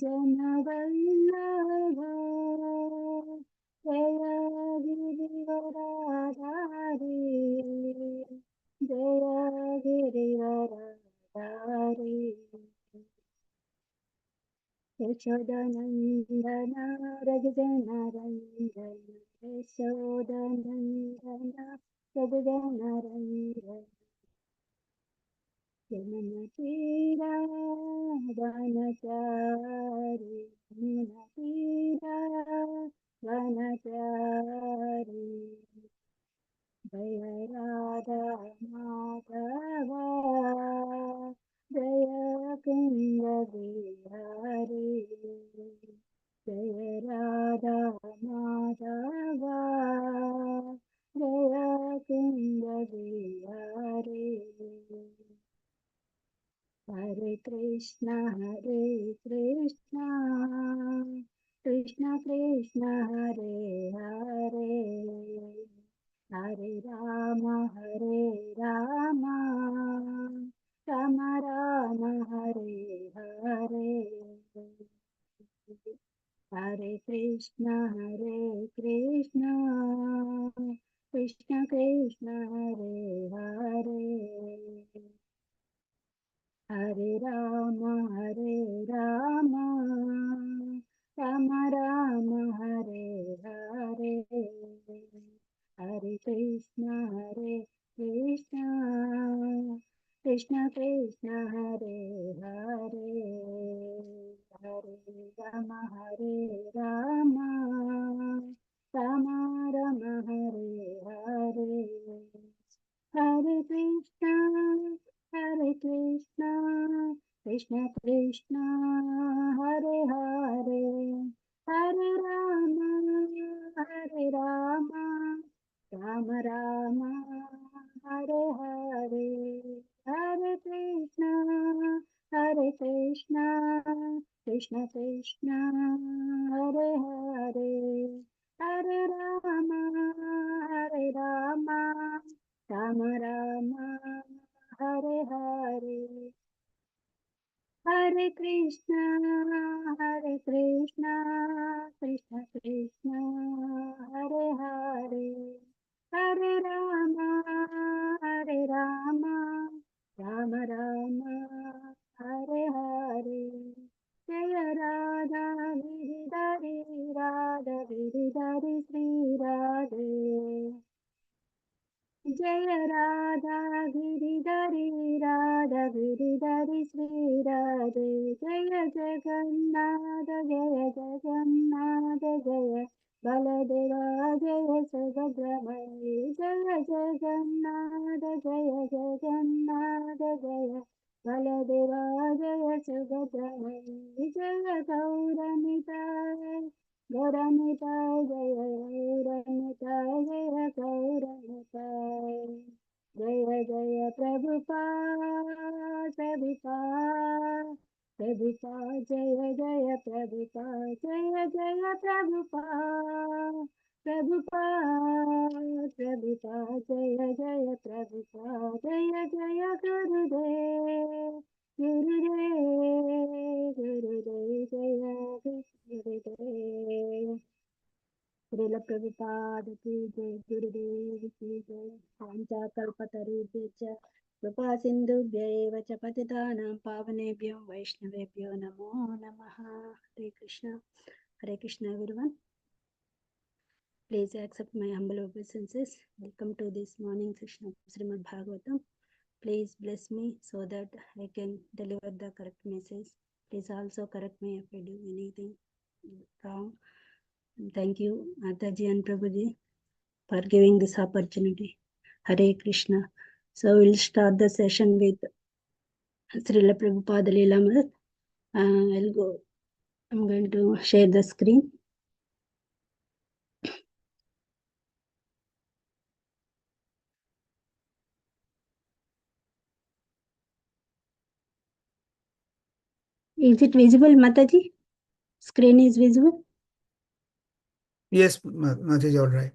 जन वल्लभ जय गिरिवराधारी जय गिरिवराधारी यशोदनन्दन रघुजनरञ्जन यशोदनन्दन रघुजनरञ्जन यमुनतीरा वनचारि यमुनतीरा वनचारि जय राधा माधव जय कुंद बिहारी जय राधा माधव जय कुंद बिहारी हरे कृष्णा कृष्ण कृष्ण हरे हरे हरे राम राम राम हरे हरे हरे कृष्ण कृष्ण कृष्ण हरे हरे हरे राम राम राम हरे हरे हरे कृष्ण कृष्ण कृष्ण हरे हरे हरे राम राम राम हरे हरे हरे कृष्ण कृष्ण कृष्ण हरे हरे हरे राम राम हरे हरे हरे कृष्ण कृष्ण कृष्ण हरे हरे हरे राम राम हरे हरे हरे कृष्ण कृष्ण कृष्ण हरे हरे हरे राम राम हरे हरे जय राधा गिरिधारी श्री राधे जय राधा गिरिधारी श्री राधे जय जगन्नाथ जय बलदेवा जय सुभद्रमणि जय जगन्नाथ जय बलदेवा जय सुभद्रमणि जय गौरनिताय जय गौरनिताय जय प्रभुपाद जय प्रभुपाद जय प्रभुपाद जय प्रभुपाद जय गुरुदेव जय गुरुदेव श्रील प्रभुपाद की जय गुरुदेव की जय पांचाकल्पतरुभ्यश्च कृपा सिन्धुभ्यैव च पतितानां पावनेभ्यो वैष्णवेभ्यो नमो नमः हरे Krishna everyone. Please accept my humble obeisances. Welcome to this morning session of Srimad Bhagavatam. Please bless me so that I can deliver the correct message. Please also correct me if I do anything wrong. Thank you, Mataji and Prabhuji, for giving this opportunity. Hare Krishna. So we'll start the session with Srila Prabhupada Leela. I'm going to share the screen. Is it visible, Mataji? Screen is visible? Yes, Mataji, all right.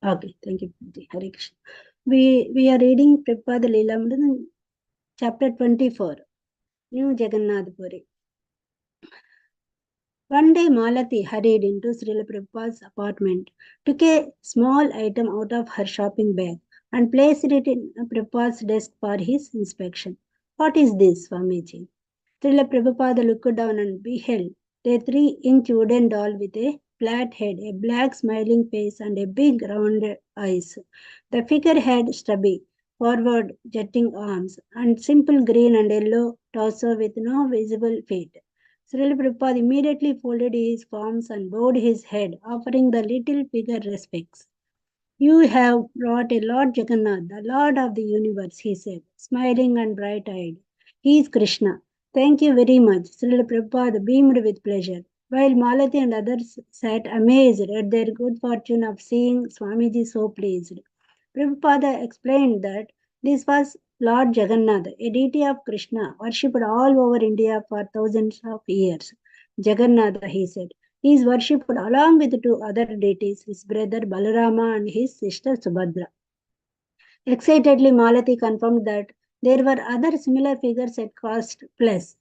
Okay, thank you, Hare Krishna. We are reading Prabhupada Leela, chapter 24, New Jagannath Puri. One day Malati hurried into Srila Prabhupada's apartment, took a small item out of her shopping bag, and placed it in Prabhupada's desk for his inspection. What is this, Swamiji? Srila Prabhupada looked down and beheld a 3-inch wooden doll with a flat head, a black smiling face, and a big round eyes. The figure had stubby, forward jutting arms, and simple green and yellow torso with no visible feet. Srila Prabhupada immediately folded his palms and bowed his head, offering the little figure respects. You have brought a Lord Jagannath, the Lord of the universe, he said, smiling and bright eyed. He is Krishna. Thank you very much. Srila Prabhupada beamed with pleasure, while Malati and others sat amazed at their good fortune of seeing Swamiji so pleased. Prabhupada explained that this was Lord Jagannath, a deity of Krishna, worshipped all over India for thousands of years. Jagannatha, he said, he is worshipped along with two other deities, his brother Balarama and his sister Subhadra. Excitedly, Malati confirmed that there were other similar figures at cost plus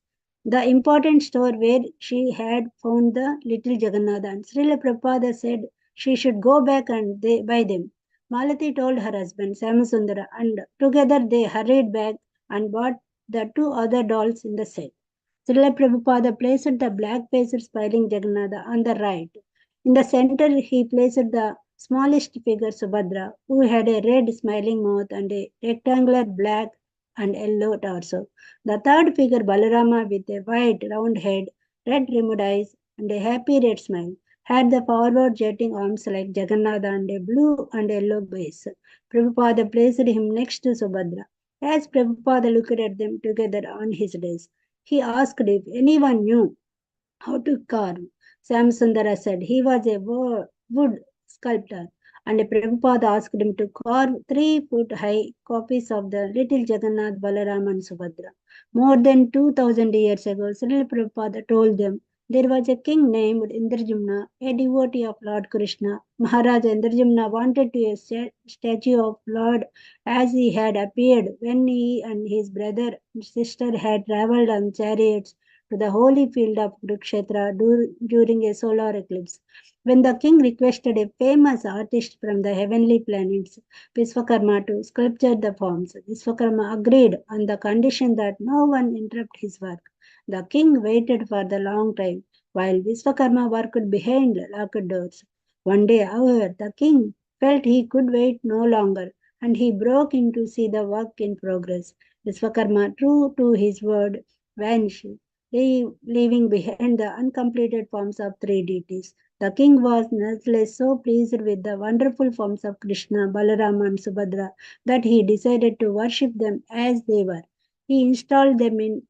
the important store where she had found the little Jagannatha. And Srila Prabhupada said she should go back and buy them. Malati told her husband, Samasundara, and together they hurried back and bought the two other dolls in the set. Srila Prabhupada placed the black-faced smiling Jagannatha on the right. In the center, he placed the smallest figure Subhadra, who had a red smiling mouth and a rectangular black and yellow torso. The third figure Balarama, with a white round head, red rimmed eyes, and a happy red smile, had the forward jetting arms like Jagannatha and a blue and yellow base. Prabhupada placed him next to Subhadra. As Prabhupada looked at them together on his desk, he asked if anyone knew how to carve. Samsundara said he was a wood sculptor, and Prabhupada asked him to carve 3 foot high copies of the little Jagannath, Balaram, and Subhadra. More than 2000 years ago, Srila Prabhupada told them there was a king named Indrajumna, a devotee of Lord Krishna. Maharaja Indrajumna wanted to a statue of Lord as he had appeared when he and his brother and sister had travelled on chariots to the holy field of Kurukshetra during a solar eclipse. When the king requested a famous artist from the heavenly planets, Vishwakarma, to sculpture the forms, Vishwakarma agreed on the condition that no one interrupt his work. The king waited for the long time while Vishwakarma worked behind locked doors. One day, however, the king felt he could wait no longer and he broke in to see the work in progress. Vishwakarma, true to his word, vanished, leaving behind the uncompleted forms of three deities. The king was nonetheless so pleased with the wonderful forms of Krishna, Balarama, and Subhadra that he decided to worship them as they were. He installed them in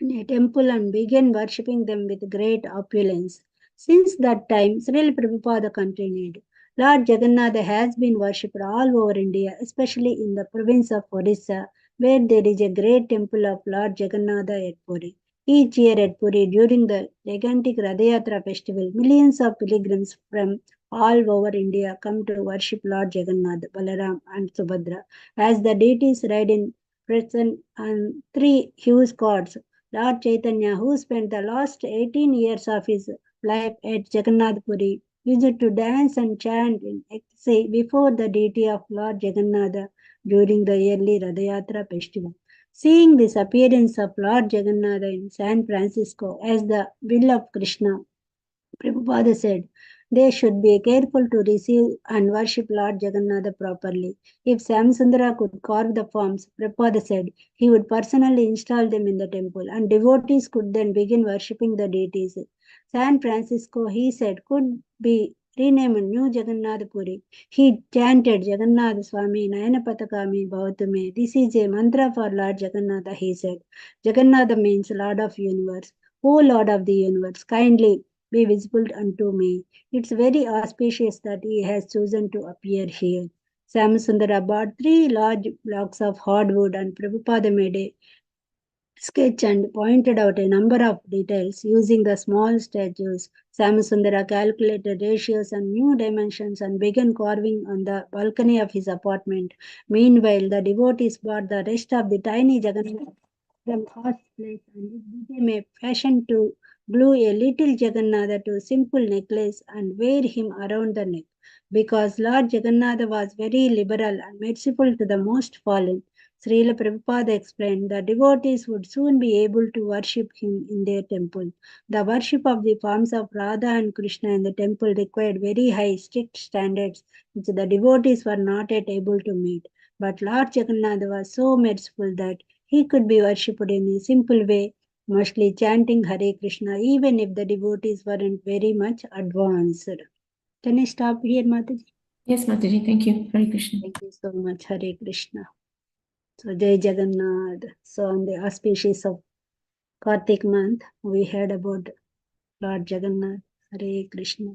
a temple and began worshipping them with great opulence. Since that time, Srila Prabhupada continued, Lord Jagannath has been worshipped all over India, especially in the province of Orissa, where there is a great temple of Lord Jagannath at Puri. Each year at Puri, during the gigantic Radhayatra festival, millions of pilgrims from all over India come to worship Lord Jagannath, Balaram, and Subhadra, as the deities ride in present on three huge carts. Lord Chaitanya, who spent the last 18 years of his life at Jagannath Puri, used to dance and chant in ecstasy before the deity of Lord Jagannatha during the yearly Radhayatra festival. Seeing this appearance of Lord Jagannatha in San Francisco as the will of Krishna, Prabhupada said, they should be careful to receive and worship Lord Jagannatha properly. If Samsundara could carve the forms, Prabhupada said, he would personally install them in the temple and devotees could then begin worshipping the deities. San Francisco, he said, could be renamed New Jagannath Puri. He chanted Jagannath Swami Nayanapatakami Bhavatume. This is a mantra for Lord Jagannatha, he said. Jagannatha means Lord of Universe. O Lord of the Universe, kindly be visible unto me. It's very auspicious that he has chosen to appear here. Samasundara bought 3 large blocks of hardwood and Prabhupada made a sketch and pointed out a number of details using the small statues. Samasundara calculated ratios and new dimensions and began carving on the balcony of his apartment. Meanwhile, the devotees bought the rest of the tiny Jagannath from God's place and it became a fashion to glue a little Jagannatha to a simple necklace and wear him around the neck. Because Lord Jagannatha was very liberal and merciful to the most fallen, Srila Prabhupada explained the devotees would soon be able to worship him in their temple. The worship of the forms of Radha and Krishna in the temple required very high, strict standards which the devotees were not yet able to meet. But Lord Jagannath was so merciful that he could be worshipped in a simple way, mostly chanting Hare Krishna, even if the devotees weren't very much advanced. Can I stop here, Mataji? Yes, Mataji, thank you. Hare Krishna. Thank you so much, Hare Krishna. So, Jai Jagannath. So, on the auspicious of Kartik month, we heard about Lord Jagannath, Hare Krishna,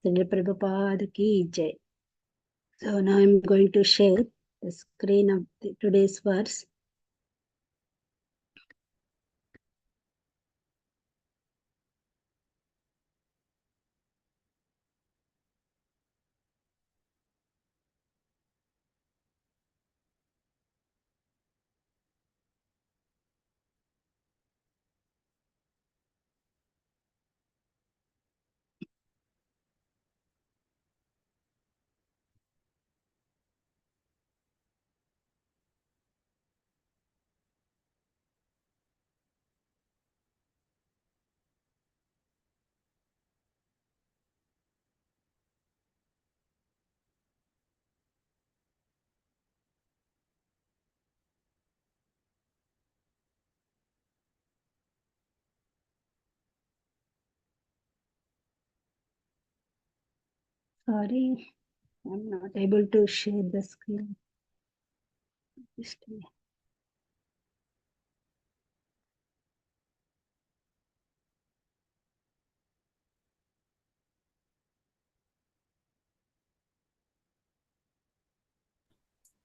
Srila Prabhupada ki Jai. So, now I'm going to share the screen of today's verse. Sorry, I'm not able to share the screen. Just a minute.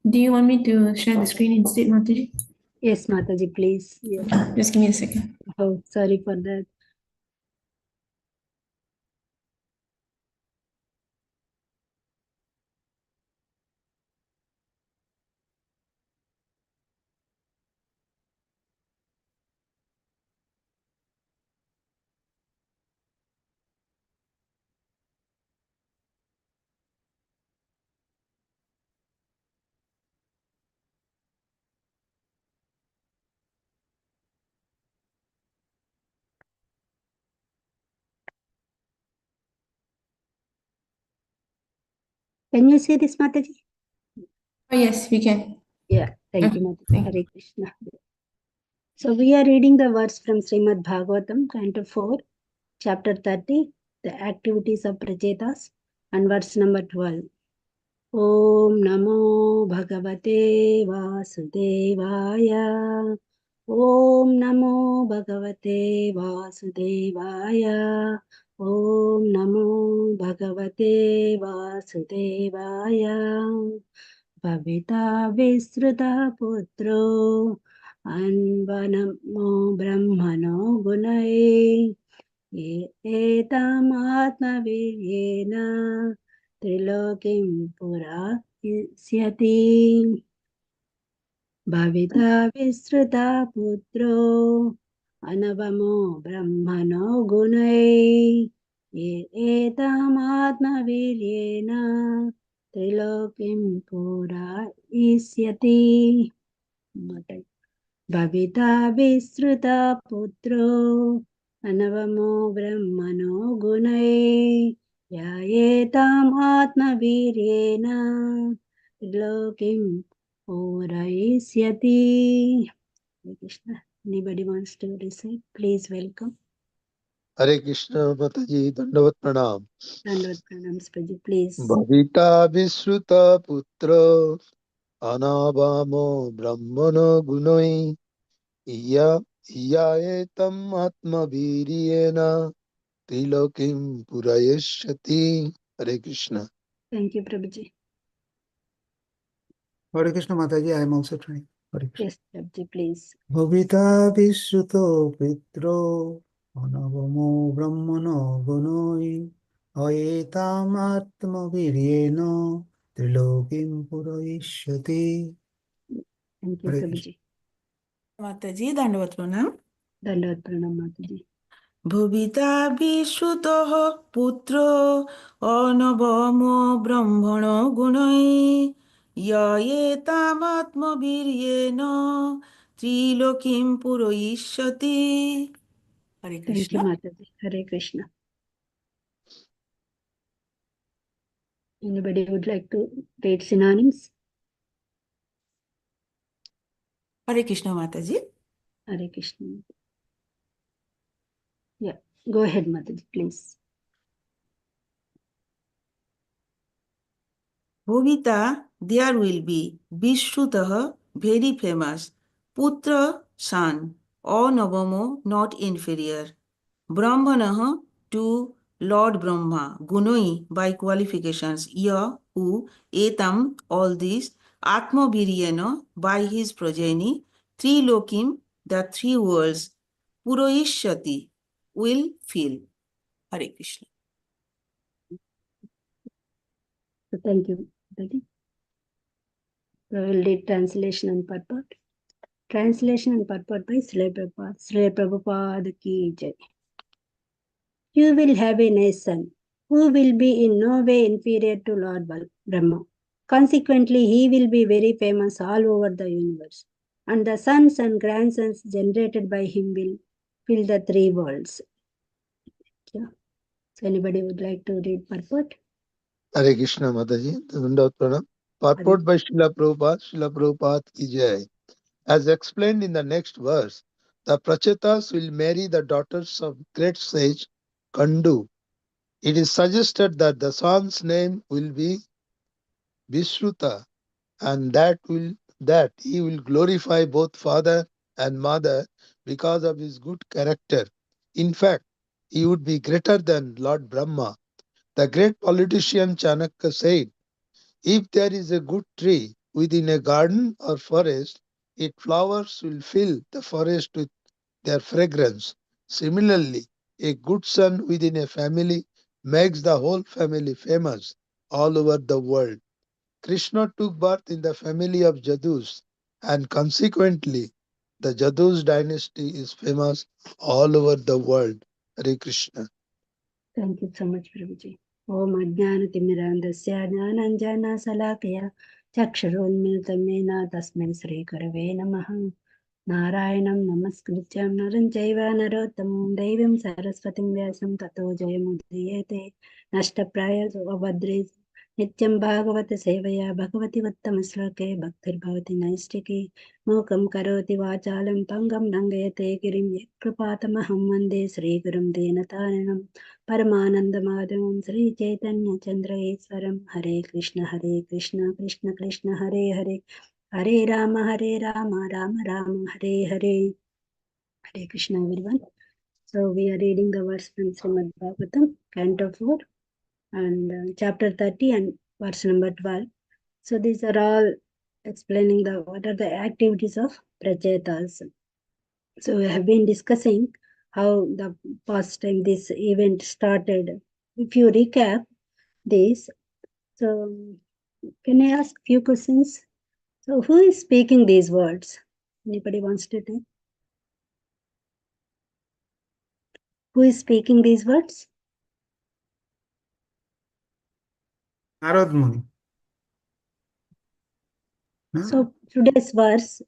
Do you want me to share the screen instead, Mataji? Yes, Mataji, please. Yes. Just give me a second. Oh, sorry for that. Can you see this, Mataji? Oh, yes, we can. Yeah, thank you, Okay, Mataji. thank you. Hare Krishna. So we are reading the verse from Srimad Bhagavatam, Canto 4, Chapter 30, the activities of Prachetas, and verse number 12. Om Namo Bhagavate Vasudevaya. Om Namo Bhagavate Vasudevaya. Om Namo Bhagavate Vasudevaya. Bhavita Visruta Putro Anvanamo Brahmano Gunaye एतामात्मवीर्येण त्रिलोकीं पुरास्यति भविता विश्रुता पुत्रो अनवमो ब्रह्मणो गुणैः एतामात्मवीर्येण त्रिलोकीं पुरास्यति भविता विश्रुता पुत्रो अनवमो ब्रह्मणो गुणैः ध्यायेतामात्मवीर्येण त्रिलोकीं पूरयिष्यति. Hare Krishna. Anybody wants to recite? Please welcome. हरे कृष्ण माताजी दंडवत प्रणाम Dandavat pranam, Spaji, please. भविता विश्रुत पुत्र अनावामो ब्रह्मणो गुणै इया इयाएतम् आत्मवीर्येण त्रिलोकीं पुरयिष्यति हरे Krishna Thank you, Prabhuji. Hare Krishna Mataji, I am also trying. Hare Krishna. Yes, Prabhuji, please. Bhavita Vishruto Pitro Anavamo Brahmano Gunoi Aetam Atmaviryeno Trilokim Purayishyati. Thank you, Hare Prabhuji. Mataji, Dandavat Pranam. Dandavat pranam, Mataji. भुविता विश्रुतः पुत्रो अनवमो ब्रह्मण गुणै य एतामात्मवीर्येण त्रिलोकीं पुरयिष्यति. Hare Thank you, Krishna. Mataji. Hare Krishna. Anybody would like to read synonyms? Hare Krishna Mataji. Hare Krishna. Yeah, go ahead, Mataji, please. Bhuvita, there will be Vishrutah, very famous. Putra, son. Anavamo, not inferior. Brahmanaha, to Lord Brahma. Gunoi, by qualifications. Ya, who. Etam, all this. Atma Viryana, by his progeny. Trilokim, the three worlds. Puroishyati, will fill. Hare Krishna. So thank you, Mataji. So we'll read translation and purport. Translation and purport by Srila Prabhupada. Srila Prabhupada ki jai. You will have a nice son, who will be in no way inferior to Lord Brahma. Consequently, he will be very famous all over the universe, and the sons and grandsons generated by him will fill the three worlds. Yeah. So anybody would like to read purport? Hare Krishna Mataji, Dandavad Pranam. Purport by Srila Prabhupada, Srila Prabhupada ki jai. As explained in the next verse, the Prachetas will marry the daughters of great sage Kandu. It is suggested that the son's name will be Vishruta, and that he will glorify both father and mother because of his good character. In fact, he would be greater than Lord Brahma. The great politician Chanakya said, if there is a good tree within a garden or forest, its flowers will fill the forest with their fragrance. Similarly, a good son within a family makes the whole family famous all over the world. Krishna took birth in the family of Jadus, and consequently, the Jadus dynasty is famous all over the world. Hare Krishna. Thank you so much, Prabhuji. Om Ajnanatimirandasya Jnananjana Salakaya Chakshurunmiltamena Tasmai Sri Karave Namaha Narayanam Namaskrityam Naranjaiva Narottamam Devim Saraswatim Vyasam Tato Jayamudriyate Nashtapraya Abhadres Nityam Bhagavata Sevaya Bhagavati Vattamasloke Bhaktirbhavati Naistiki Mukam Karoti Vachalam Pangam Nangayate Girim Kripatamaham Vande Sri Gurum Dinataranam Paramanandamadanam Sri Chaitanya Chandra Eswaram Hare Krishna Krishna Krishna Hare Hare Hare Rama Rama Rama Hare Hare. Hare Krishna everyone. So we are reading the verse from Srimad Bhagavatam, Canto 4 and chapter 30 and verse number 12. So these are all explaining what are the activities of Prachetas. So we have been discussing how the past time this event started. If you recap this, so can I ask few questions? So who is speaking these words? Anybody wants to take? Who is speaking these words? Narad Muni. No? So today's verse,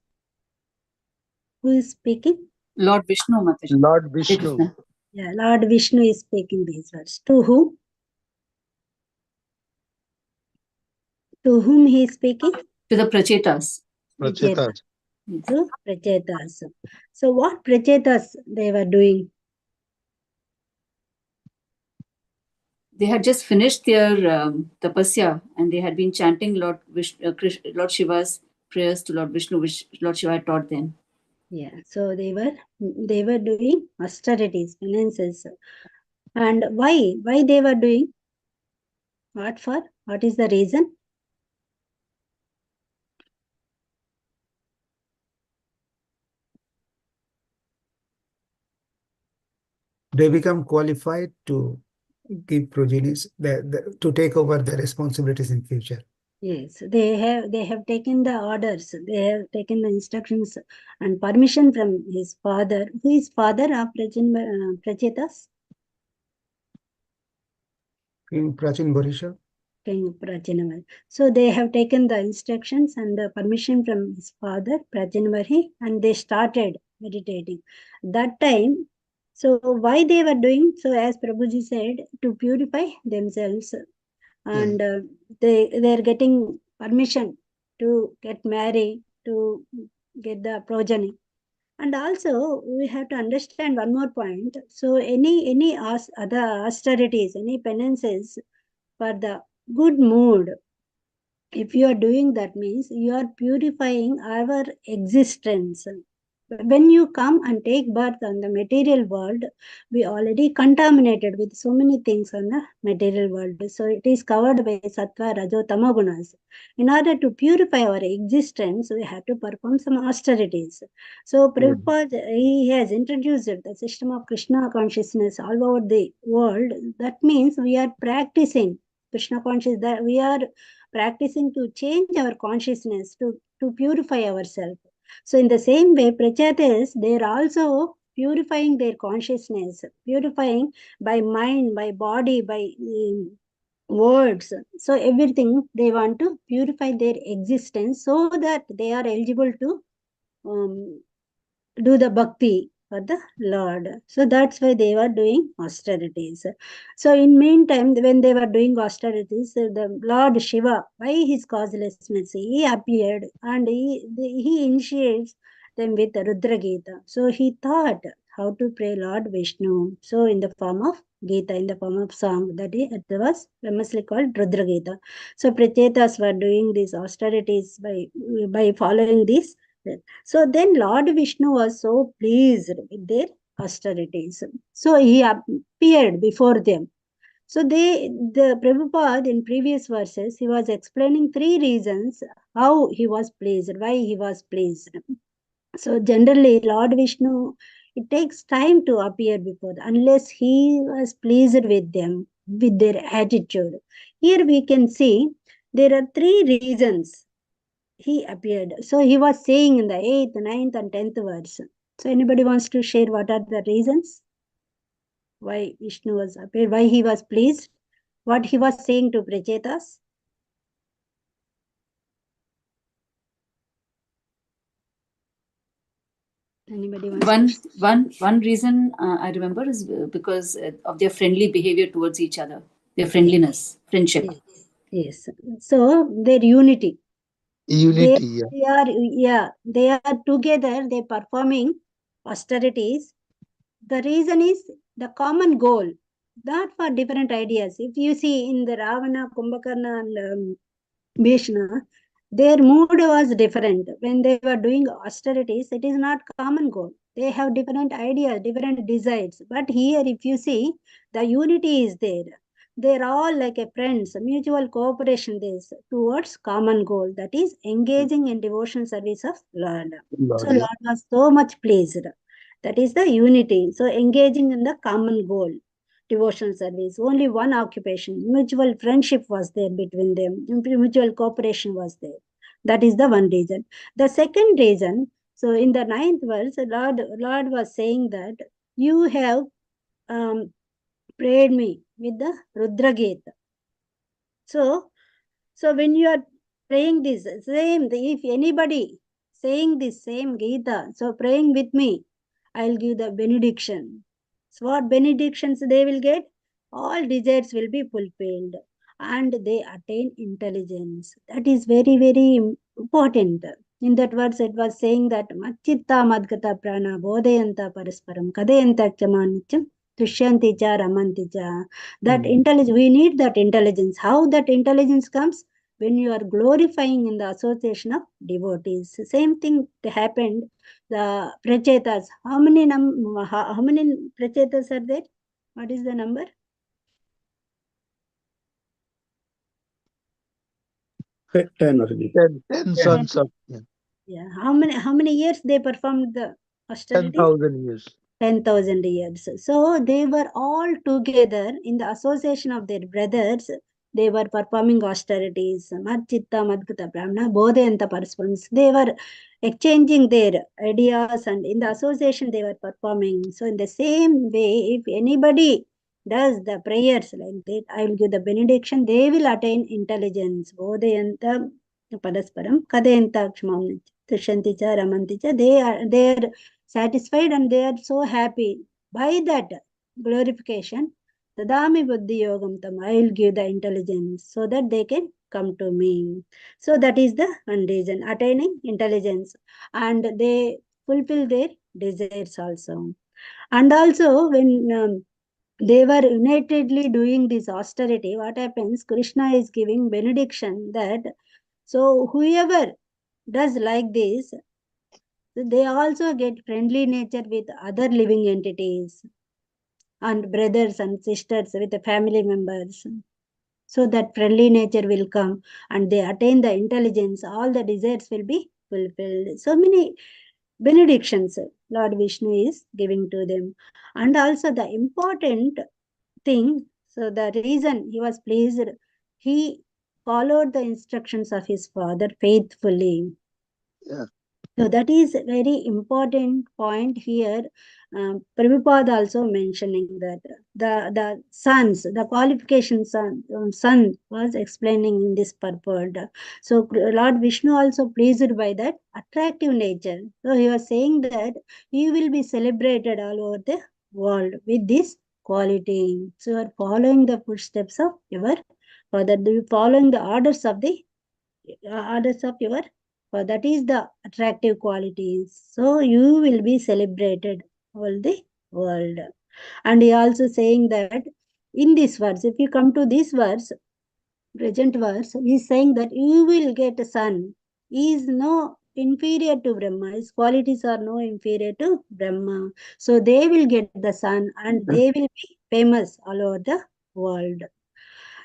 who is speaking? Lord Vishnu Mataji. Lord Hare Vishnu. Krishna. Yeah, Lord Vishnu is speaking these words. To whom? To whom he is speaking? To the Prachetas. Prachetas. Prachetas. To Prachetas. So what Prachetas they were doing? They had just finished their tapasya and they had been chanting Lord Shiva's prayers to Lord Vishnu, which Lord Shiva had taught them. Yeah, so they were doing austerities, penances. And why? Why they were doing? What for? What is the reason? They become qualified to give progenies, to take over the responsibilities in future. Yes, they have taken the orders, they have taken the instructions and permission from his father. Who is father of Prachetas? King Prachin Barisha. King Prajanavar. So they have taken the instructions and the permission from his father, Prajanavari, and they started meditating. That time, so why they were doing? So as Prabhuji said, to purify themselves, and they're getting permission to get married, to get the progeny. And also we have to understand one more point. So any other austerities, any penances for the good mood, if you are doing that, means you are purifying our existence. When you come and take birth on the material world, we already contaminated with so many things on the material world. So it is covered by sattva, rajo, tamo gunas. In order to purify our existence, we have to perform some austerities. So Prabhupada, he has introduced the system of Krishna consciousness all over the world. That means we are practicing Krishna consciousness, that we are practicing to change our consciousness, to purify ourselves. So in the same way, Prachatas, they are also purifying their consciousness, purifying by mind, by body, by words. So everything they want to purify their existence so that they are eligible to do the bhakti for the Lord. So that's why they were doing austerities. So in meantime, when they were doing austerities, the Lord Shiva, by his causelessness, he appeared and he initiates them with the Rudra Gita. So he thought how to pray Lord Vishnu. So in the form of Gita, in the form of song, it was famously called Rudra Gita. So Prachetas were doing these austerities by following this. So then Lord Vishnu was so pleased with their austerities. So he appeared before them. So the Prabhupada in previous verses, he was explaining 3 reasons how he was pleased, why he was pleased. So generally Lord Vishnu, it takes time to appear before them, unless he was pleased with them, with their attitude. Here we can see there are 3 reasons he appeared. So he was saying in the 8th, 9th, and 10th verse. So anybody wants to share what are the reasons why Vishnu was appeared, why he was pleased, what he was saying to Prachetas? Anybody wants to One reason I remember is because of their friendly behavior towards each other, their friendliness, friendship. Yes. So their unity. Unity, They are together, they performing austerities. The reason is the common goal, not for different ideas. If you see in the Ravana, Kumbhakarna, and Bhishma, their mood was different. When they were doing austerities, it is not common goal. They have different ideas, different desires. But here, if you see, the unity is there. They're all like a friends, mutual cooperation is towards common goal, that is engaging in devotion service of Lord. So Lord, yeah. Lord was so much pleased. That is the unity. So engaging in the common goal, devotional service, only one occupation, mutual friendship was there between them, mutual cooperation was there. That is the one reason. The second reason, so in the 9th verse, Lord was saying that you have prayed me with the Rudra Gita. So when you are praying this same, if anybody saying this same Gita, so praying with me, I'll give the benediction. So what benedictions they will get? All desires will be fulfilled and they attain intelligence. That is very, very important. In that verse, it was saying that Machitta Madgata Prana Bodhayanta Parasparam Kadayanta Chamanicham Tushyanti Cha Ramanti Cha. That intelligence, we need that intelligence. How that intelligence comes? When you are glorifying in the association of devotees. Same thing happened. The prachetas. How many prachetas are there? What is the number? 10 already. 10 sons of Yeah. How many years they performed the austerities? 10,000 years. 10,000 years. So they were all together in the association of their brothers they were performing austerities. Madchitta Madgata Brahmana, Bodhayanta Parasparams. They were exchanging their ideas, and in the association they were performing. So in the same way, if anybody does the prayers like that, I will give the benediction, they will attain intelligence. Bodhayanta Parasparam, Kadayanta Kshmam, Tishanti cha, Ramanti cha. They are satisfied and they are so happy. By that glorification, Tadami Buddhi Yogam Tam, I will give the intelligence so that they can come to me. So that is the one reason, attaining intelligence. And they fulfill their desires also. And also when they were unitedly doing this austerity, what happens? Krishna is giving benediction that, so whoever does like this, they also get friendly nature with other living entities and brothers and sisters with the family members. So that friendly nature will come and they attain the intelligence, all the desires will be fulfilled. So many benedictions Lord Vishnu is giving to them. And also the important thing, so the reason he was pleased, he followed the instructions of his father faithfully. Yeah. So that is a very important point here. Prabhupada also mentioning that the sons, the qualification son was explaining in this purport. So Lord Vishnu also pleased by that attractive nature. So he was saying that you will be celebrated all over the world with this quality. So you are following the footsteps of your father, following the orders of your, that is the attractive qualities. So you will be celebrated all the world. And he also saying that in this verse, if you come to this verse, present verse, he is saying that you will get a son. He is no inferior to Brahma. His qualities are no inferior to Brahma. So they will get the son and they will be famous all over the world.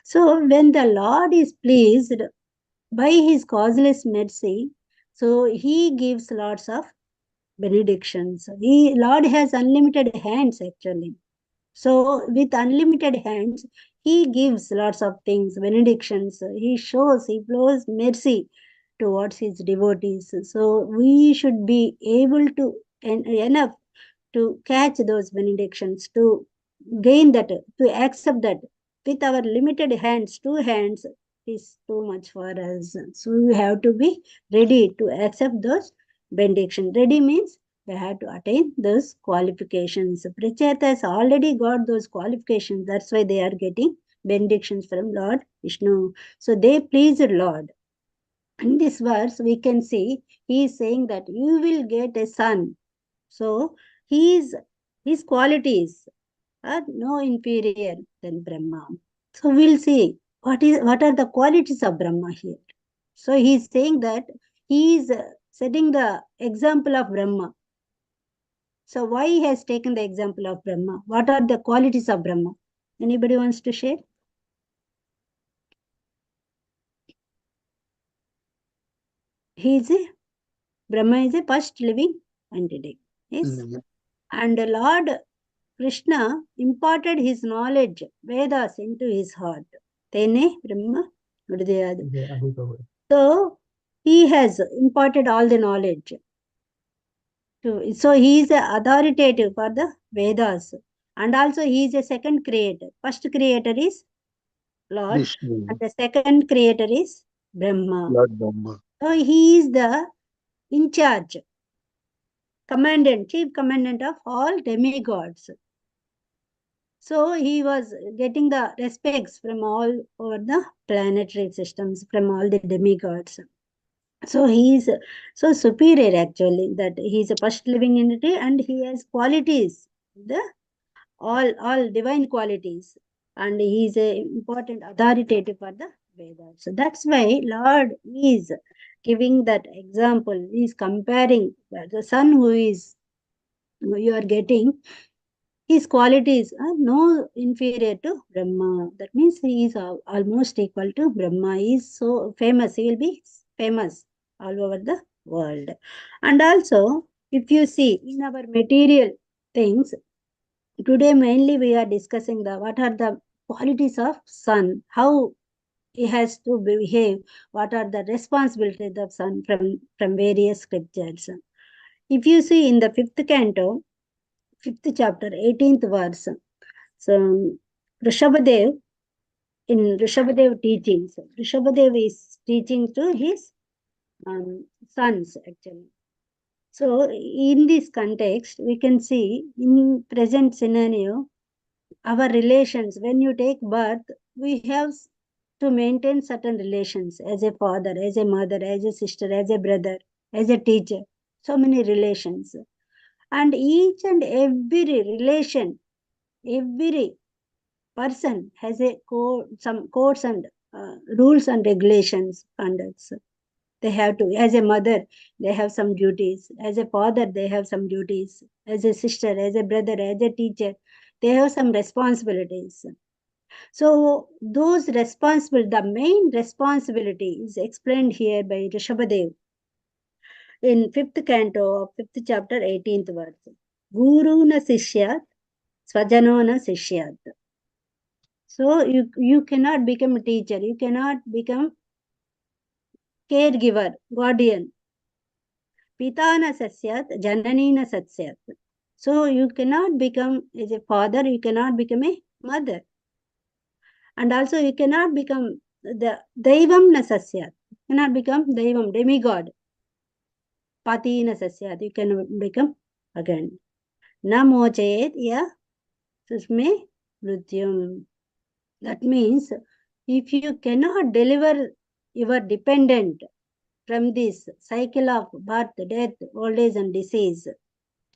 So when the Lord is pleased, by his causeless mercy, so he gives lots of benedictions. Lord has unlimited hands actually. So with unlimited hands, he gives lots of things, benedictions. He flows mercy towards his devotees. So we should be able to enough to catch those benedictions, to gain that, to accept that. With our limited hands, 2 hands is too much for us. So we have to be ready to accept those benedictions. Ready means we have to attain those qualifications. Pracheta has already got those qualifications. That's why they are getting benedictions from Lord Vishnu. So they pleased Lord. In this verse, we can see he is saying that you will get a son. So his qualities are no inferior than Brahma. So we'll see what are the qualities of Brahma here. So he is saying that he is setting the example of Brahma. So why he has taken the example of Brahma? What are the qualities of Brahma? Anybody wants to share? Brahma is a first living entity. Yes. Mm, And Lord Krishna imparted his knowledge, Vedas, into his heart. Tene Brahma Hridayad. Yeah, Abhibhava. So he has imparted all the knowledge. So he is authoritative for the Vedas. And also he is a second creator. First creator is Lord. Vishnu, And the second creator is Brahma. Lord Brahma. So he is the in charge, chief commandant of all demigods. So he was getting the respects from all over the planetary systems, from all the demigods. So he is so superior actually, that he is a first living entity and he has qualities, the all divine qualities, and he is a important authoritative for the Vedas. So that's why Lord is giving that example. He is comparing the son who you are getting. His qualities are no inferior to Brahma. That means he is almost equal to Brahma. He is so famous. He will be famous all over the world. And also, if you see in our material things, today mainly we are discussing what are the qualities of sun, how he has to behave, what are the responsibilities of son from various scriptures. If you see in the 5th canto, 5th chapter, 18th verse, so Rishabhadev, in Rishabhadev teachings, Rishabhadev is teaching to his sons actually. So in this context, we can see in present scenario, our relations, when you take birth, we have to maintain certain relations as a father, as a mother, as a sister, as a brother, as a teacher, so many relations. And each and every relation, every person has a some codes and rules and regulations, conducts. They have to, as a mother, they have some duties. As a father, they have some duties. As a sister, as a brother, as a teacher, they have some responsibilities. So those the main responsibility is explained here by Rishabhadev in 5th canto of 5th chapter, 18th verse. Guru na sishyat, swajano na sishyat. So you cannot become a teacher, you cannot become caregiver, guardian. Pitana sasyat, jananina sasyat. So you cannot become as a father, you cannot become a mother. And also you cannot become the Daivam na sasyat. You cannot become Daivam, demigod. Pati na sasyat. You can become again. Na mochet ya susme mrityum. That means if you cannot deliver your dependent from this cycle of birth, death, old age and disease,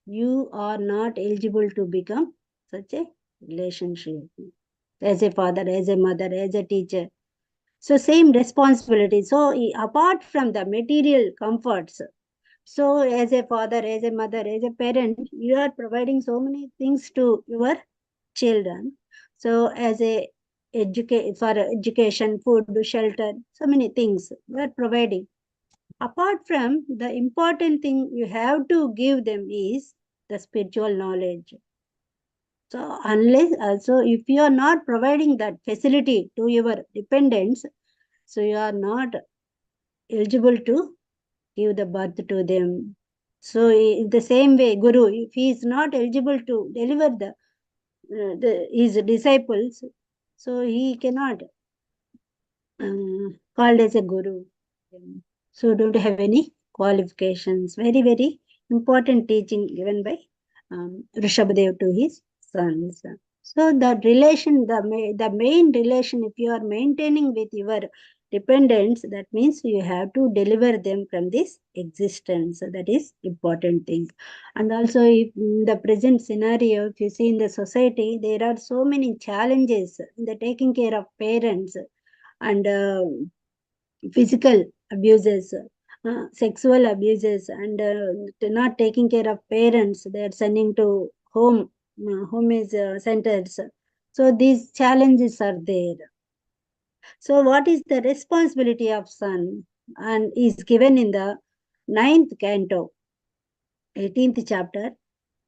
you are not eligible to become such a relationship. As a father, as a mother, as a teacher. So same responsibility. So apart from the material comforts, so as a father, as a mother, as a parent, you are providing so many things to your children. So as a for education, food, shelter, so many things you are providing. Apart from the important thing you have to give them is the spiritual knowledge. So unless also if you are not providing that facility to your dependents, so you are not eligible to give the birth to them. So in the same way, Guru, if he is not eligible to deliver his disciples, so he cannot called as a Guru. So don't have any qualifications. Very, very important teaching given by Rishabhadev to his sons. So the relation, the main relation, if you are maintaining with your dependents, that means you have to deliver them from this existence. That is important thing. And also if in the present scenario, if you see in the society, there are so many challenges in the taking care of parents and physical abuses, sexual abuses, and not taking care of parents. They are sending to home is centers. So these challenges are there. So what is the responsibility of son? And is given in the 9th canto, 18th chapter,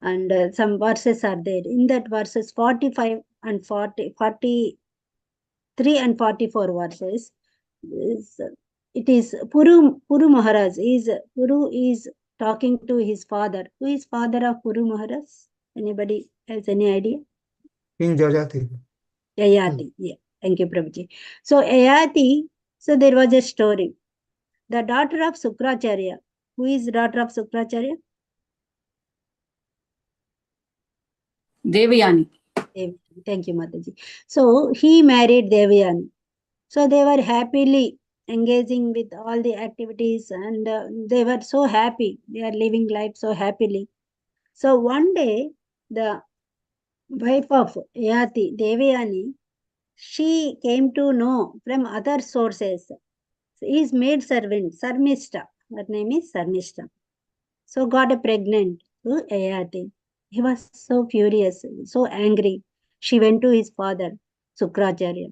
and some verses are there. In that verses 45 and 43 and 44 verses, it is Puru Maharaj. Puru is talking to his father. Who is father of Puru Maharaj? Anybody has any idea? King Jajati. Yayati. Yeah. Thank you, Prabhuji. So Yayati, so there was a story. The daughter of Sukracharya. Who is daughter of Sukracharya? Devayani. Thank you, Mataji. So he married Devayani. So they were happily engaging with all the activities and they were so happy. They are living life so happily. So one day, the wife of Yati, Devayani, she came to know from other sources. His maid servant, Sarmishta, her name is Sarmishta. So got a pregnant to Yati. He was so furious, so angry. She went to his father, Sukracharya.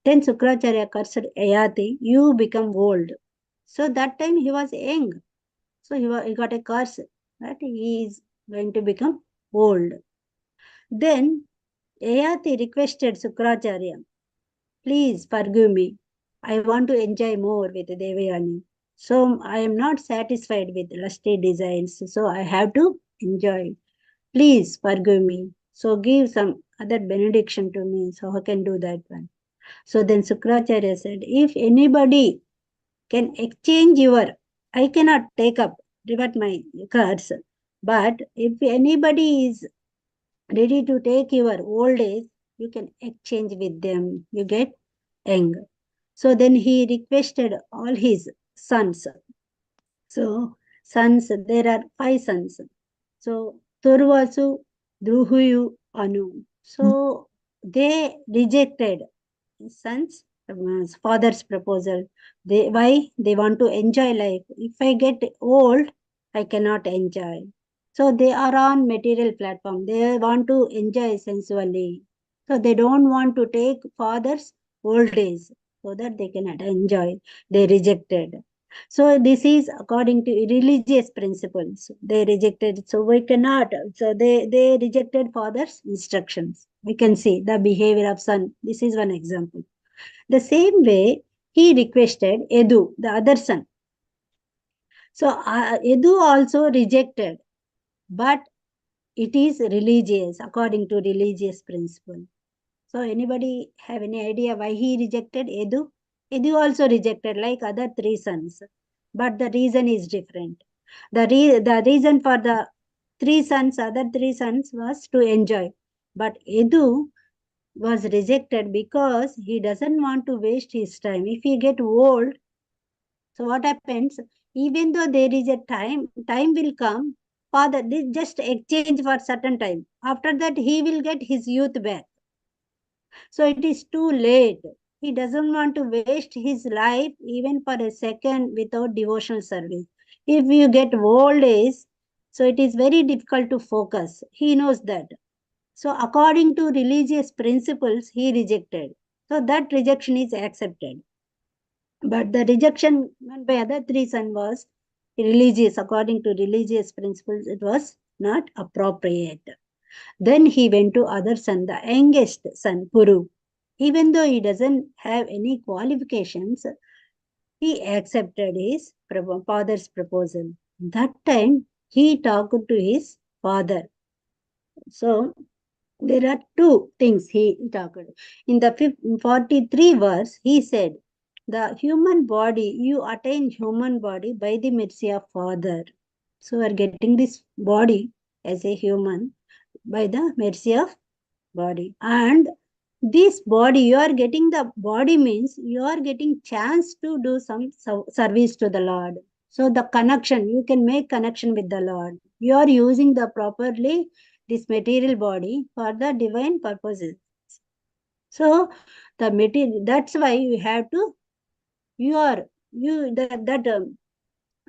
Then Sukracharya cursed Ayati, you become old. So that time he was young. So he got a curse that he is going to become old. Then Ayati requested Sukracharya, please forgive me. I want to enjoy more with Devayani. So I am not satisfied with lusty desires. So I have to enjoy. Please forgive me. So give some other benediction to me. So I can do that one. So then Sukracharya said, if anybody can exchange your, I cannot take up, revert my curse. But if anybody is ready to take your old age, you can exchange with them. You get young. So then he requested all his sons. So sons, there are 5 sons. So Turvasu, Druhuyu, Anu. So they rejected sons, father's proposal. Why? They want to enjoy life. If I get old, I cannot enjoy. So they are on material platform. They want to enjoy sensually. So they don't want to take father's old age so that they cannot enjoy. They rejected. So this is according to religious principles. They rejected. So we cannot. So they rejected father's instructions. We can see the behavior of son. This is one example. The same way he requested Edu, the other son. So Edu also rejected, but it is religious, according to religious principle. So anybody have any idea why he rejected Edu? Edu also rejected like other 3 sons, but the reason is different. The reason for the 3 sons, other 3 sons was to enjoy. But Edu was rejected because he doesn't want to waste his time. If he get old, so what happens? Even though there is a time will come, father, they just exchange for certain time. After that, he will get his youth back. So it is too late. He doesn't want to waste his life even for a second without devotional service. If you get old age, so it is very difficult to focus. He knows that. So according to religious principles, he rejected. So that rejection is accepted. But the rejection by other 3 sons was religious. According to religious principles, it was not appropriate. Then he went to other son, the youngest son, Puru. Even though he doesn't have any qualifications, he accepted his father's proposal. That time, he talked to his father. So there are 2 things he talked. In the 43 verse, he said, the human body, you attain human body by the mercy of Father. So we are getting this body as a human by the mercy of body. And this body, you are getting the body means you are getting chance to do some service to the Lord. So the connection, you can make connection with the Lord. You are using the properly this material body for the divine purposes. So the material, that's why you have to,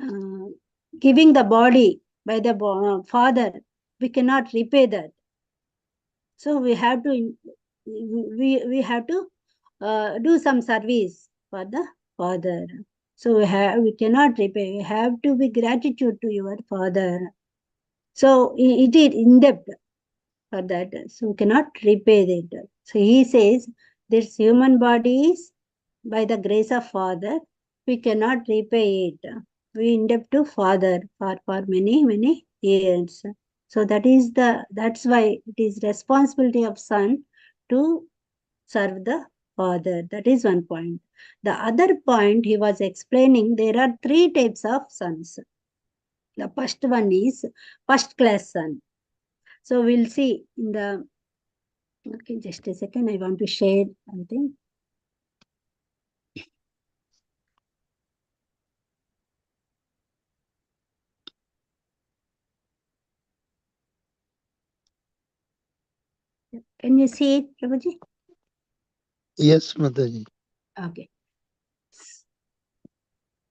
uh, giving the body by the father, we cannot repay that. So we have to, we have to do some service for the father. So we cannot repay. We have to be gratitude to your father. So it is in depth for that. So we cannot repay that. So he says this human body is by the grace of Father. We cannot repay it. We indebted to Father for many years. So that's why it is responsibility of Son to serve the Father. That is one point. The other point he was explaining, there are 3 types of sons. The first one is first class son. So we'll see in the, okay, just a second, I want to share something. Can you see it, Prabhuji? Yes, Mataji. Okay.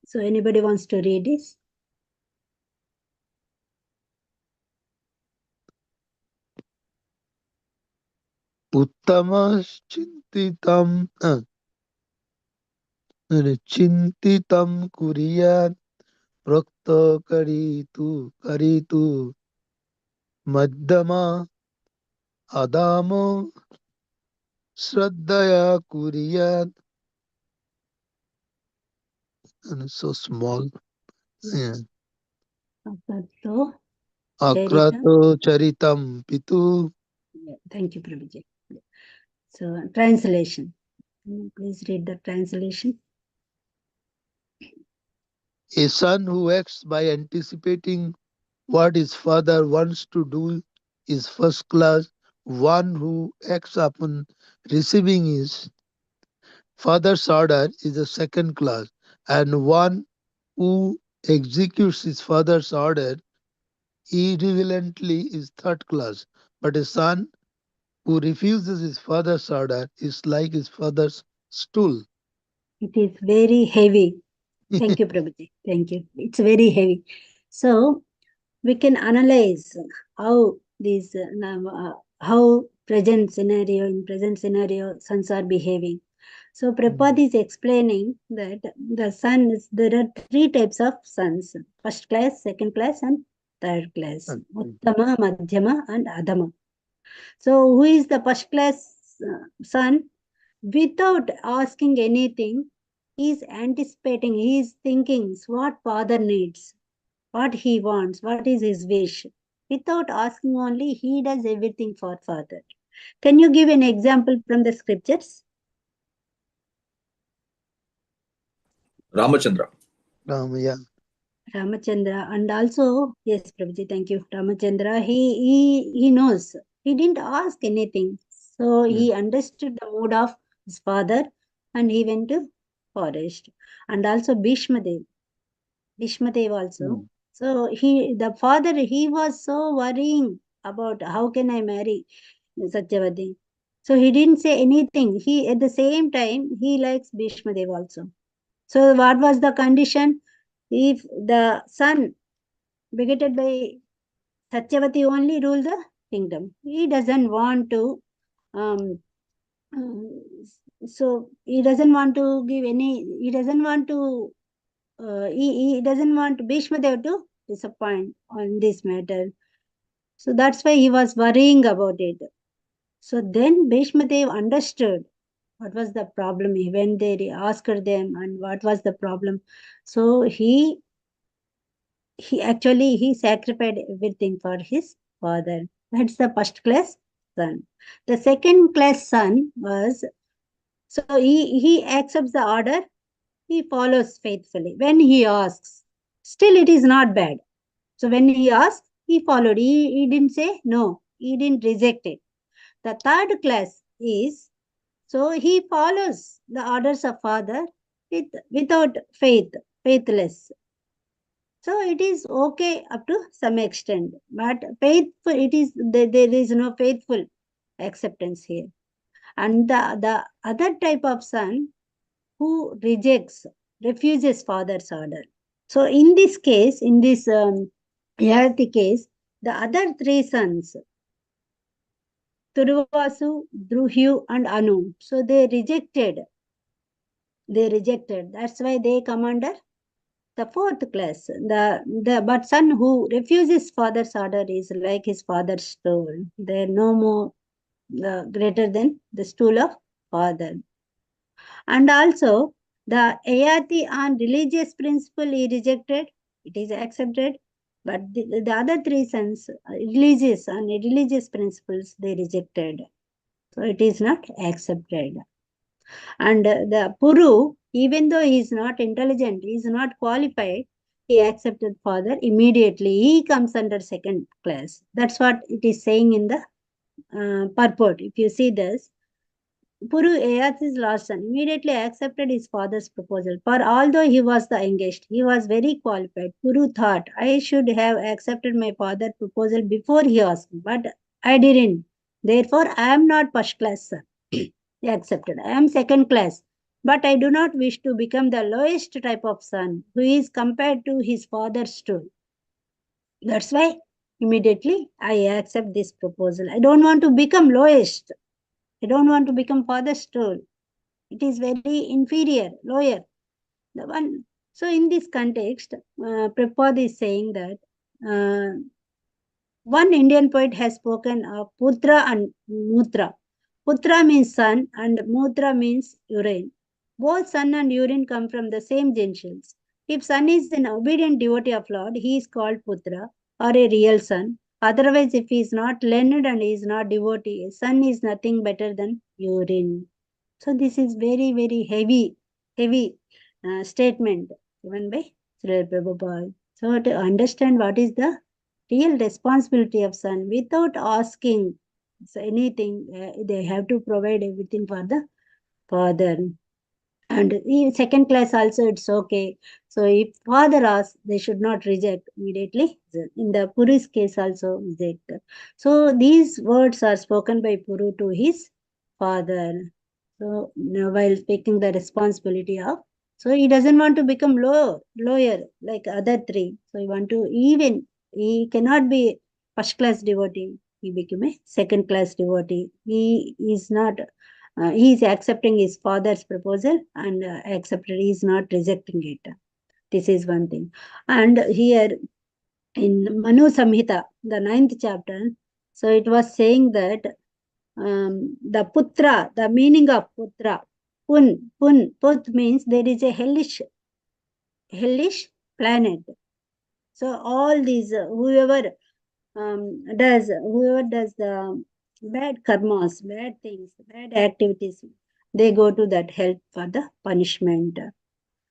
So anybody wants to read this? Uttama चिंतितं कुर्यात् प्रोक्त करितु मध्यमा अदामो श्रद्धया कुर्यात् and it's so small. Yeah. Akrato Charitam. Akrato charitam pitu. Yeah, thank you, Prabhuji. So, translation. Please read the translation. A son who acts by anticipating what his father wants to do is first class. One who acts upon receiving his father's order is a second class. And one who executes his father's order irreverently is third class. But a son who refuses his father's order is like his father's stool. It is very heavy. Thank you, Prabhuji. Thank you. It's very heavy. So, we can analyze how these how present scenario sons are behaving. So Prabhupada is explaining that the sons, there are three types of sons: first class, second class, and third class: uttama, madhyama, and adhama. So who is the first class son? Without asking anything, he is anticipating, he is thinking what father needs, what he wants, what is his wish. Without asking only, he does everything for father. Can you give an example from the scriptures? Ramachandra. Yeah. Ramachandra, and also, yes, Prabhuji, thank you. Ramachandra, he knows. He didn't ask anything. So he understood the mood of his father and he went to forest. And also Bhishma Dev also. So the father, he was so worrying about how can I marry Satyavati. So he didn't say anything. He at the same time he likes Bhishma Dev also. So what was the condition? If the son begetted by Satyavati only rule the kingdom, he doesn't want to. Um, so he doesn't want to give any. He doesn't want to. He doesn't want Bhishma Dev to disappoint on this matter. So that's why he was worrying about it. So then Bhishma Dev understood what was the problem when they asked them and what was the problem. So he sacrificed everything for his father. That's the first class son. The second class son was, so he accepts the order, he follows faithfully. When he asks, still it is not bad. So when he asked, he followed. He didn't say no. He didn't reject it. The third class is, so he follows the orders of father without faithless. So it is okay up to some extent, but faithful, there is no faithful acceptance here. And the other type of son who refuses father's order. So in this case, in this Yayati case, the other three sons, Turvasu, Druhyu, and Anu, so they rejected. That's why they come under the fourth class. But son who refuses father's order is like his father's stool. They are no more greater than the stool of father. And also the ayati on religious principle he rejected. It is accepted. But the other three sons, religious principles, they rejected. So it is not accepted. And the Puru, even though he is not intelligent, he is not qualified, he accepted father immediately. He comes under second class. That's what it is saying in the purport. If you see this, Puru Ayat's last son immediately accepted his father's proposal. For although he was the youngest, he was very qualified. Puru thought, I should have accepted my father's proposal before he asked, but I didn't. Therefore, I am not first class son. He accepted. I am second class. But I do not wish to become the lowest type of son who is compared to his father's stool. That's why immediately I accept this proposal. I don't want to become lowest. I don't want to become father's stool. It is very inferior, lower. The one. So in this context, Prabhupada is saying that one Indian poet has spoken of Putra and Mutra. Putra means son and Mutra means urine. Both sun and urine come from the same genitals. If son is an obedient devotee of Lord, he is called Putra or a real son. Otherwise, if he is not learned and he is not devotee, a son is nothing better than urine. So this is very, very heavy statement given by Srila Prabhupada. So to understand what is the real responsibility of son without asking anything, they have to provide everything for the father. And in second class also it's okay. So if father asks, they should not reject immediately. In the Puru's case also reject. So these words are spoken by Puru to his father. So now while taking the responsibility of, so he doesn't want to become lawyer like other three. So he cannot be first class devotee. He became a second class devotee. He is not he is accepting his father's proposal and he is not rejecting it. This is one thing. And here in Manu Samhita, the 9th chapter, so it was saying that the putra, the meaning of putra, put means there is a hellish planet. So all these, whoever does the bad karmas, bad things, bad activities, they go to that hell for the punishment.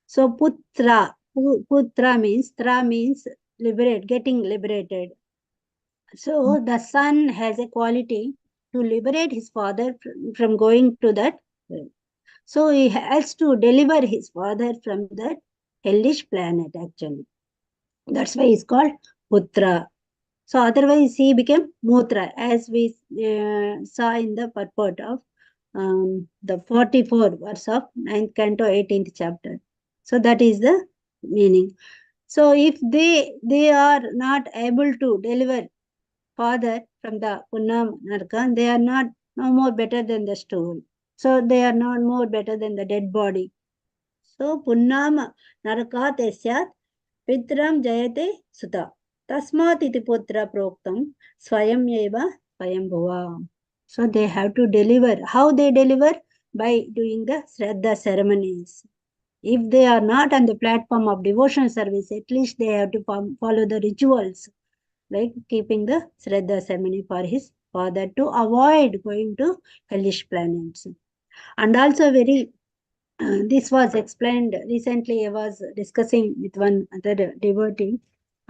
So putra means, tra means getting liberated. So the son has a quality to liberate his father from going to that. So he has to deliver his father from that hellish planet actually. That's why he's called Putra. So otherwise he became Mutra, as we saw in the purport of the 44 verse of 9th canto 18th chapter. So that is the meaning. So if they are not able to deliver father from the Punnam Narka, they are not no more better than the stool. So they are not more better than the dead body. So Punnam Narka Tesyat Pitram Jayate Sutta. Tasmat iti putra proktam swayam eva swayam bhuva. So they have to deliver. How they deliver? By doing the Shraddha ceremonies. If they are not on the platform of devotion service, at least they have to follow the rituals, like keeping the Shraddha ceremony for his father to avoid going to hellish planets. And also very this was explained recently. I was discussing with one other devotee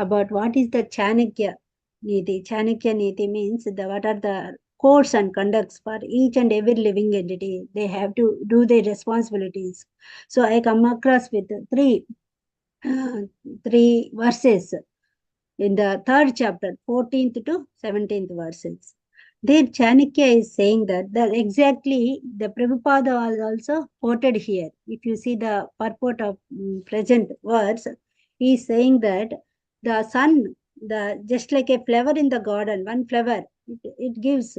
about what is the Chanakya Niti. Chanakya Niti means what are the codes and conducts for each and every living entity. They have to do their responsibilities. So I come across with three verses in the 3rd chapter, 14th to 17th verses. There Chanakya is saying that exactly the Prabhupada was also quoted here. If you see the purport of present words, he is saying that the sun, just like a flower in the garden, one flower, it gives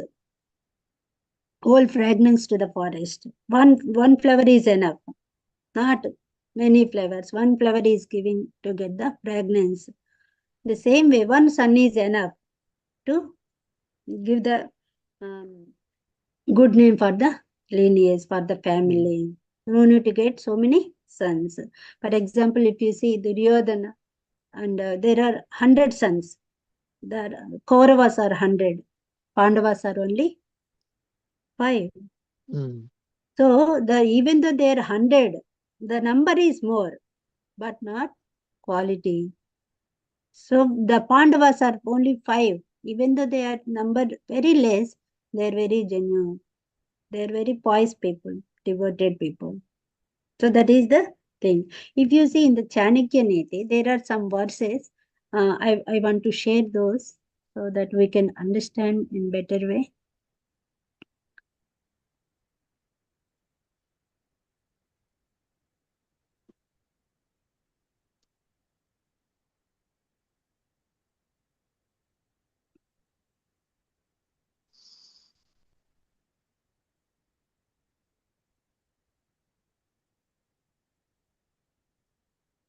whole fragrance to the forest. One flower is enough, not many flowers. One flower is giving to get the fragrance. The same way, one sun is enough to give the good name for the lineage, for the family. No need to get so many sons. For example, if you see Duryodhana, and there are 100 sons. The Kauravas are 100. Pandavas are only 5. So even though they are 100, the number is more, but not quality. So the Pandavas are only 5. Even though they are numbered very less, they are very genuine. They are very pious people, devoted people. So that is the thing. If you see in the Chanakya Niti, there are some verses. I want to share those so that we can understand in better way.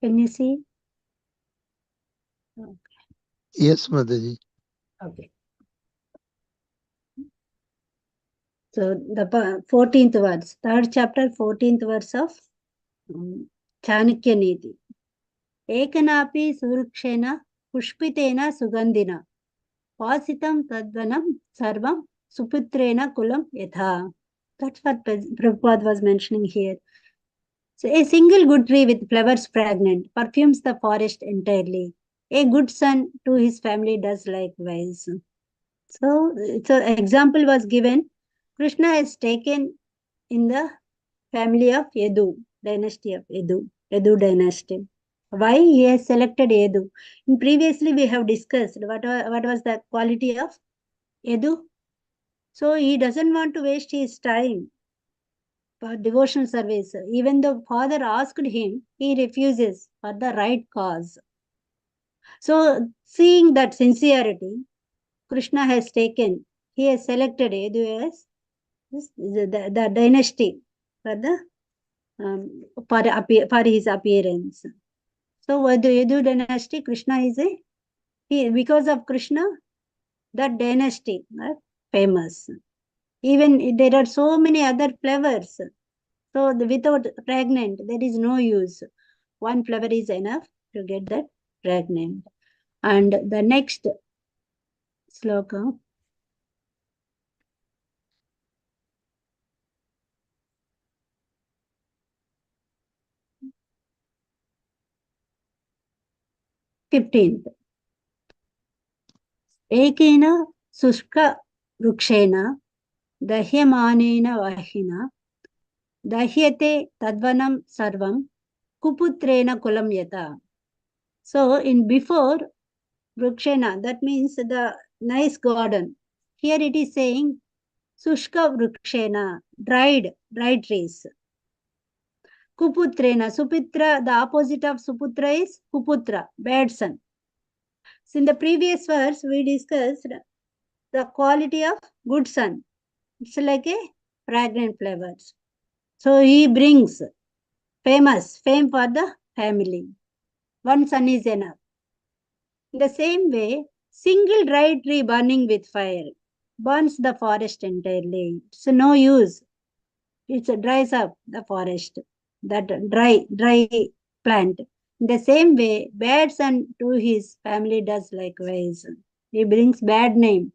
Can you see? Okay. Yes, Mataji. Okay. So the 14th verse, 3rd chapter, 14th verse of Chanakya Niti. Ekanapi surukshena pushpitena sugandhina. Pasitam tadvanam sarvam suputrena kulam yatha. That's what Prabhupada was mentioning here. So a single good tree with flowers fragrant perfumes the forest entirely. A good son to his family does likewise. So example was given. Krishna has taken in the family of Yadu, dynasty of Yadu dynasty. Why he has selected Yadu? Previously we have discussed what was the quality of Yadu. So he doesn't want to waste his time for devotional service. Even though father asked him, he refuses for the right cause. So seeing that sincerity, Krishna has taken, he has selected Yadu as the dynasty for the for his appearance. So Yadu dynasty, Krishna is because of Krishna, that dynasty famous. Even there are so many other flowers. So without pregnant, there is no use. One flower is enough to get that pregnant. And the next sloka. Fifteenth. Ekena sushka rukshena dahyamanena vahina dahyate tadvanam sarvam kuputrena kulam yata. So in before Vrukshena, that means the nice garden. Here it is saying Sushka Vrukshena, dried trees. Kuputrena, Supitra, the opposite of Suputra is Kuputra, bad son. So in the previous verse, we discussed the quality of good son. It's like a fragrant flowers. So he brings fame for the family. One son is enough. In the same way, single dry tree burning with fire burns the forest entirely. It's no use. It dries up the forest, that dry plant. In the same way, bad son to his family does likewise. He brings bad name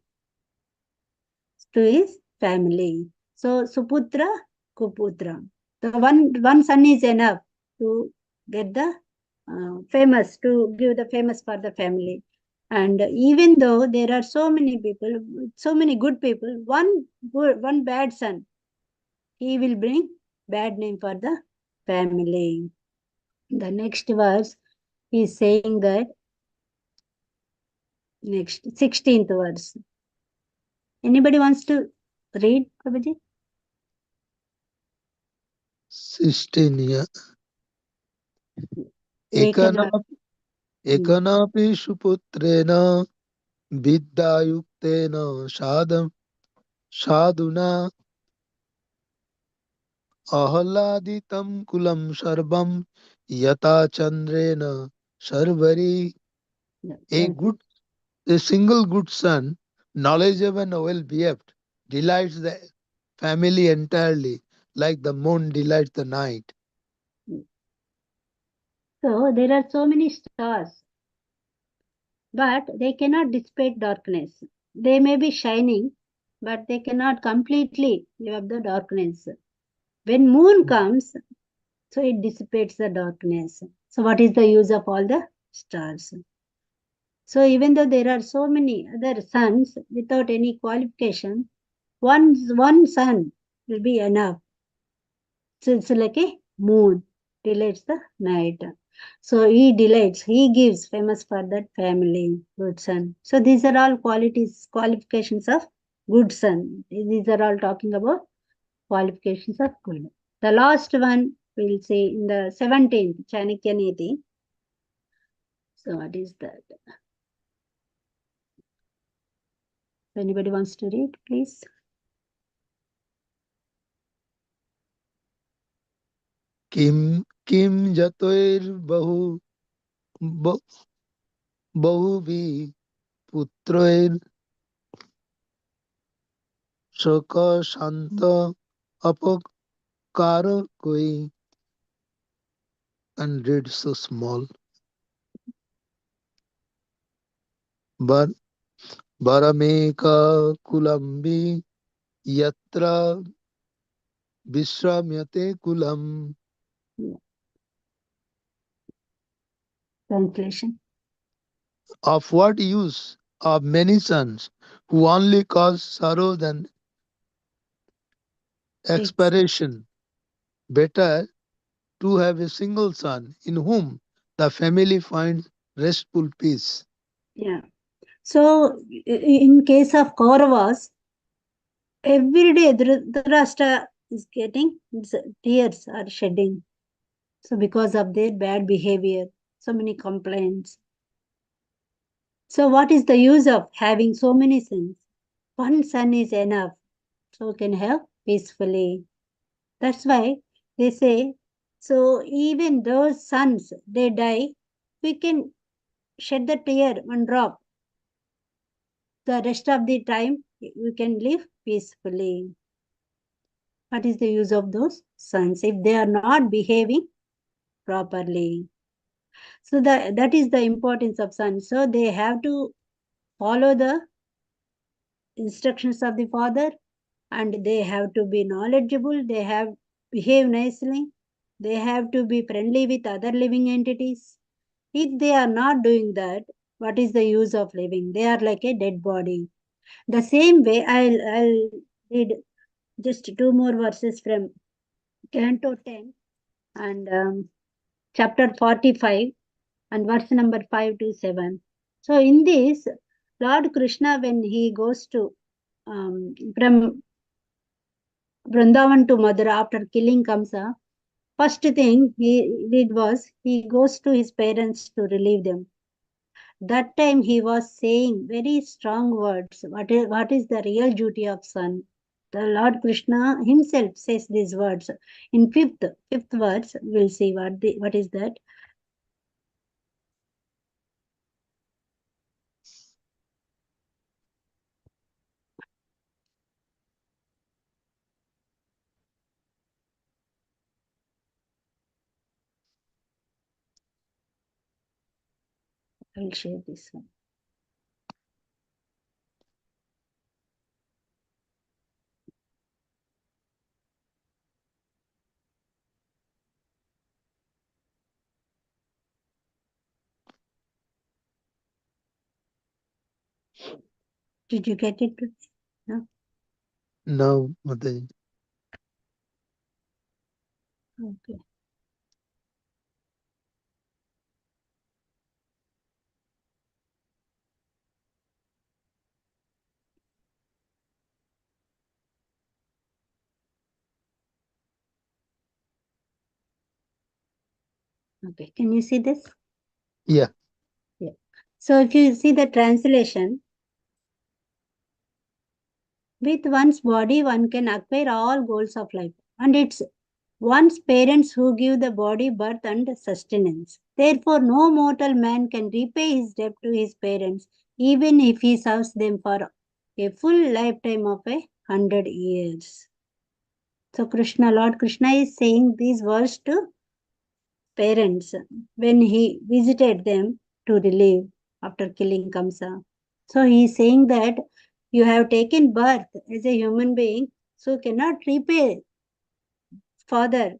to his family. So Suputra, Kuputra. The one son is enough to get the famous, to give the famous for the family. And even though there are so many people, so many good people, one bad son, he will bring bad name for the family. The next verse is saying that, next 16th verse. Anybody wants to read, Prabhuji? 16, yeah. Ekana. एकनापि सुपुत्रेण विद्यायुक्तेन साधुना आह्लादितं कुलं सर्वं यथा चन्द्रेण Sharvari. A single good son, knowledgeable and well behaved, delights the family entirely, like the moon delights the night. So there are so many stars, but they cannot dissipate darkness. They may be shining, but they cannot completely give up the darkness. When moon comes, so it dissipates the darkness. So what is the use of all the stars? So even though there are so many other suns without any qualification, one sun will be enough. So it's like a moon, delights the night. So he delights, he gives famous for that family, good son. So these are all qualifications of good son. These are all talking about qualifications of good. The last one we'll see in the 17th, Chanakya Niti. So what is that? If anybody wants to read, please. किं जतोर्बहु बहुभिः पुत्रैः शोकशान्त अपकारकैः and read so small. Bar Barameka Kulambi Yatra Vishramyate Kulam. Translation. Of what use are many sons who only cause sorrow and expiration? Better to have a single son in whom the family finds restful peace. Yeah. So, in case of Kauravas, every day Dhritarashtra is getting tears are shedding. So, because of their bad behavior, so many complaints. So, what is the use of having so many sons? One son is enough, so can have peacefully. That's why they say, so even those sons, they die, we can shed the tear, one drop. The rest of the time, we can live peacefully. What is the use of those sons if they are not behaving properly? So that is the importance of sons. So they have to follow the instructions of the father, and they have to be knowledgeable, they have behave nicely, they have to be friendly with other living entities. If they are not doing that, what is the use of living? They are like a dead body. The same way, I'll read just two more verses from Canto 10 and chapter 45 and verse number 5 to 7. So in this, Lord Krishna, when he goes to from Vrindavan to Mathura after killing Kamsa, first thing he did was he goes to his parents to relieve them. That time he was saying very strong words. What is the real duty of son? The Lord Krishna himself says these words. In fifth words, we'll see what is that. I'll share this one. Did you get it? No? Now, Mataji. Okay. Okay. Can you see this? Yeah. Yeah. So if you see the translation, with one's body, one can acquire all goals of life. And it's one's parents who give the body birth and sustenance. Therefore, no mortal man can repay his debt to his parents, even if he serves them for a full lifetime of 100 years. So Lord Krishna is saying these words to parents when he visited them to relieve after killing Kamsa. So he is saying that you have taken birth as a human being, so cannot repay Father.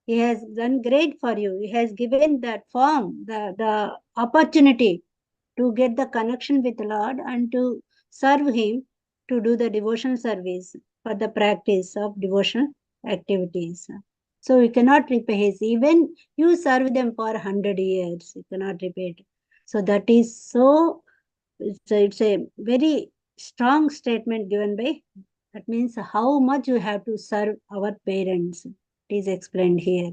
He has done great for you. He has given that form, the opportunity to get the connection with the Lord and to serve Him, to do the devotional service for the practice of devotional activities. So you cannot repay his, even you serve them for 100 years, you cannot repay it. So that is so, it's a very strong statement given by, that means how much you have to serve our parents. It is explained here.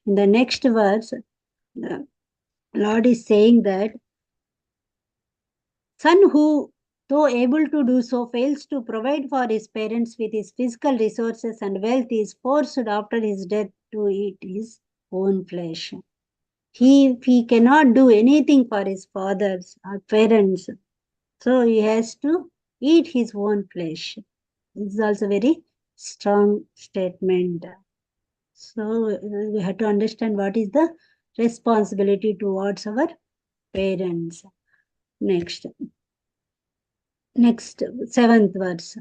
In the next verse, the Lord is saying that son who, though able to do so, fails to provide for his parents with his physical resources and wealth, is forced after his death to eat his own flesh. He cannot do anything for his fathers or parents, so he has to eat his own flesh. This is also very strong statement. So we have to understand what is the responsibility towards our parents. Next, seventh verse.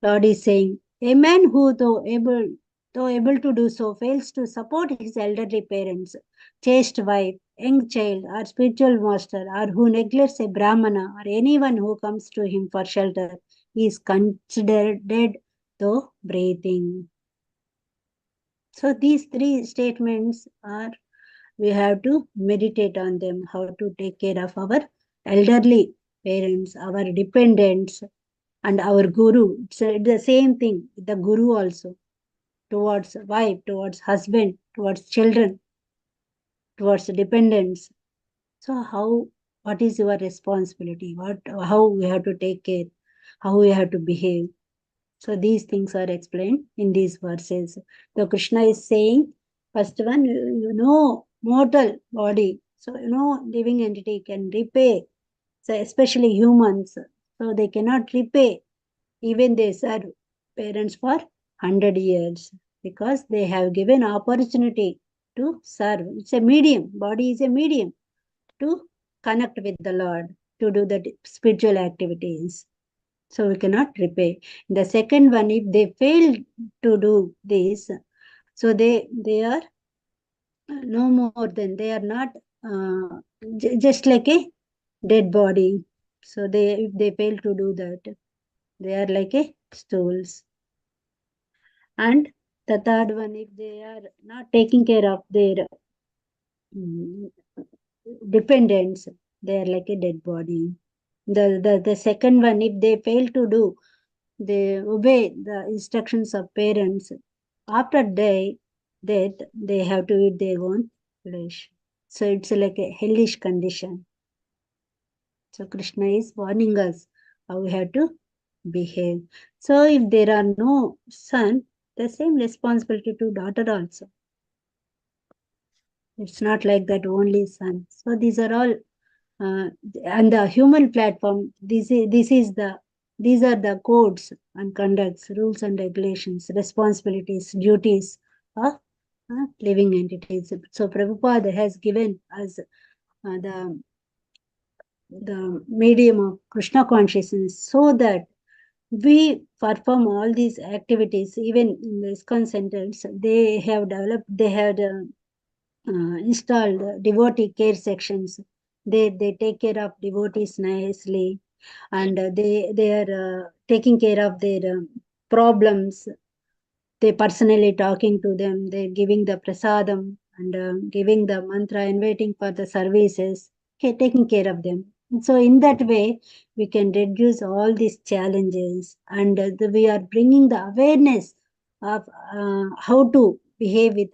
Lord is saying, a man who, though able to do so, fails to support his elderly parents, chaste wife, young child, or spiritual master, or who neglects a brahmana or anyone who comes to him for shelter, is considered dead though breathing. So these three statements are, we have to meditate on them, how to take care of our elderly parents, our dependents, and our guru. It's the same thing, the guru also, towards wife, towards husband, towards children, towards dependents. So what is your responsibility? How we have to take care, how we have to behave. So these things are explained in these verses. So Krishna is saying, first one, mortal body. So living entity can repay. So especially humans. So they cannot repay. Even they serve parents for 100 years because they have given opportunity to serve. It's a medium. Body is a medium to connect with the Lord, to do the spiritual activities. So we cannot repay. The second one, if they fail to do this, so they are no more than, they are not just like a dead body. So if they fail to do that, they are like a stools. And the third one, if they are not taking care of their dependents, they are like a dead body. The second one, if they fail to do, they obey the instructions of parents, after death, they have to eat their own flesh. So it's like a hellish condition. So Krishna is warning us how we have to behave. So if there are no son, the same responsibility to daughter also. It's not like that only son. So these are all, and the human platform, these are the codes and conducts, rules and regulations, responsibilities, duties of living entities. So Prabhupada has given us the medium of Krishna consciousness so that we perform all these activities. Even in the ISKCON centers, they have developed, they had installed devotee care sections. They take care of devotees nicely, and they are taking care of their problems. They personally talking to them. They're giving the prasadam and giving the mantra and waiting for the services. Okay, taking care of them. And so in that way, we can reduce all these challenges, and we are bringing the awareness of how to behave with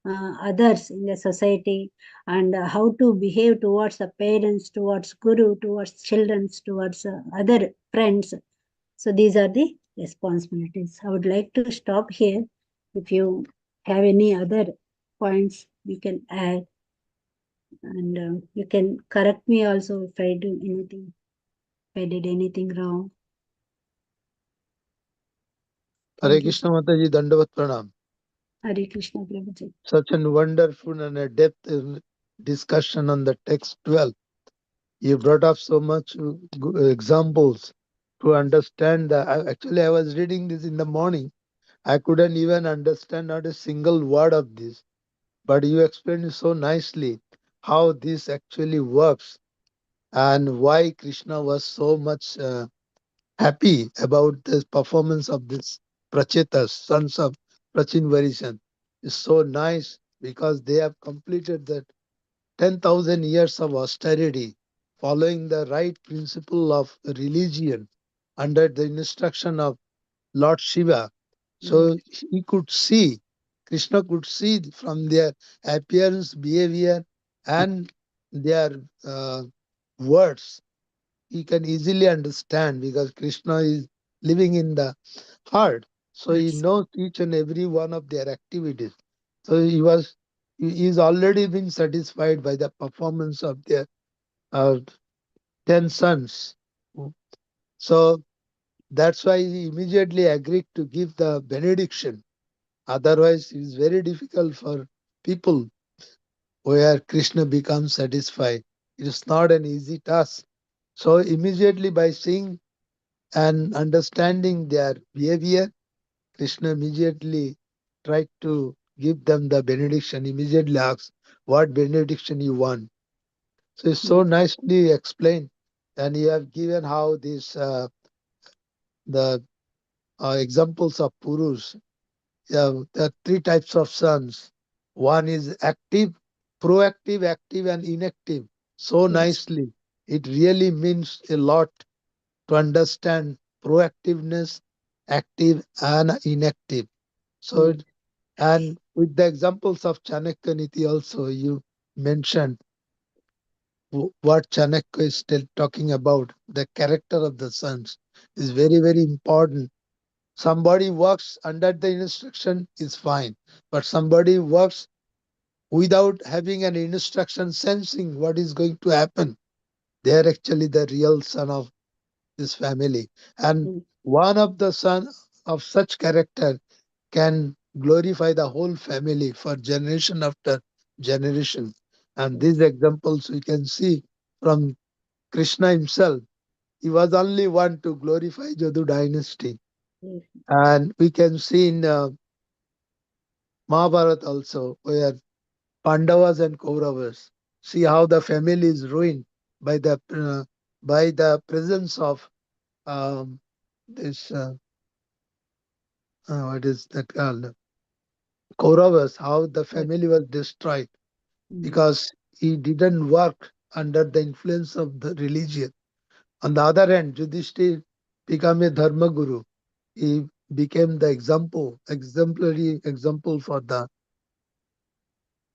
others in the society, and how to behave towards the parents, towards guru, towards children, towards other friends. So these are the responsibilities. I would like to stop here. If you have any other points, you can add, and you can correct me also if I do anything, if I did anything wrong. Hare Thank you. Krishna Mataji, Dandavat Pranam. Hare Krishna Prabhuji. Such a wonderful and a depth discussion on the text 12. You brought up so much examples to understand. Actually, I was reading this in the morning. I couldn't even understand not a single word of this. But you explained it so nicely how this actually works and why Krishna was so much happy about the performance of this Prachetas, sons of Prachin Varishan. It's so nice because they have completed that 10,000 years of austerity, following the right principle of religion under the instruction of Lord Shiva. So he could see, Krishna could see from their appearance, behavior, and their words. He can easily understand because Krishna is living in the heart. So he Yes. knows each and every one of their activities. So he is already been satisfied by the performance of their uh, 10 sons. So that's why he immediately agreed to give the benediction. Otherwise, it is very difficult for people where Krishna becomes satisfied. It is not an easy task. So immediately by seeing and understanding their behavior, Krishna immediately tried to give them the benediction, immediately asks, what benediction you want? So it's so nicely explained. And you have given how these the examples of Purus. Yeah, there are three types of sons. One is active, proactive, active, and inactive. So nicely. It really means a lot to understand proactiveness, active, and inactive. So, and with the examples of Chanakya Niti also, you mentioned what Chanakya is still talking about. The character of the sons is very, very important. Somebody works under the instruction is fine, but somebody works without having an instruction, sensing what is going to happen. They are actually the real son of this family. And one of the son of such character can glorify the whole family for generation after generation. And these examples we can see from Krishna himself. He was only one to glorify Jadu dynasty. And we can see in Mahabharata also, where Pandavas and Kauravas. See how the family is ruined by the presence of um, this what is that called Kauravas. How the family was destroyed because he didn't work under the influence of the religion. On the other hand, Yudhishthir became a dharma guru. He became the exemplary example for the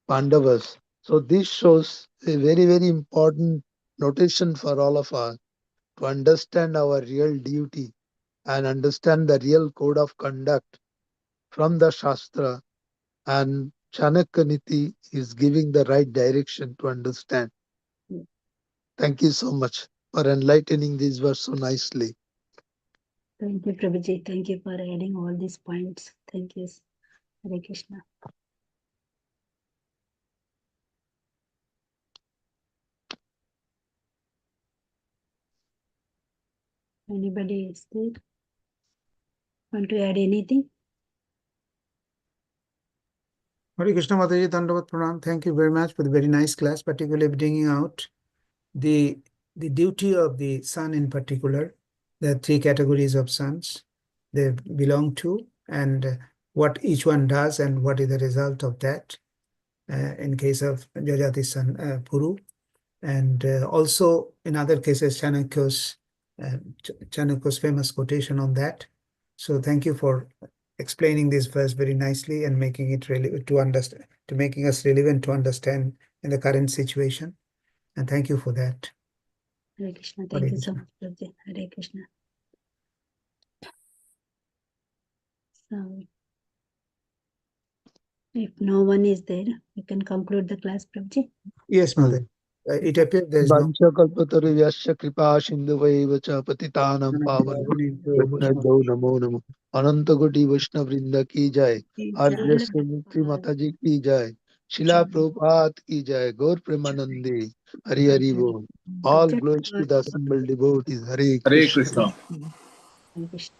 Pandavas. So this shows a very, very important notation for all of us to understand our real duty and understand the real code of conduct from the Shastra. And Chanakya Niti is giving the right direction to understand. Thank you so much for enlightening these verse so nicely. Thank you, Prabhuji. Thank you for adding all these points. Thank you. Hare Krishna. Anybody is there? Want to add anything? Hare Krishna Mataji, Dandavat Pranam. Thank you very much for the very nice class, particularly bringing out the duty of the son in particular, the three categories of sons they belong to, and what each one does and what is the result of that in case of Jajati's son Puru. And also in other cases, Chanakya's famous quotation on that. So thank you for explaining this verse very nicely and making it relevant to understand, to making us relevant to understand in the current situation. And thank you for that. Hare Krishna. Hare Thank you so Krishna. much, Prabhuji. Hare Krishna. So, if no one is there, we can conclude the class, Prabhuji. Yes, Mother. It appears there is no. Vanchakalpataruvyaśya kripa sindhuvaiva cha patitanam pavanebhyo namo namo. Anantagoti Vaishnavrinda ki jai. RJ Savitri Mataji ki jai. Shila Prabhupada ki jai. Gaur Premanandi. Hari Hari Bol. All glories to the assembled devotees. Hare Hare Krishna. Krishna. Hare Krishna.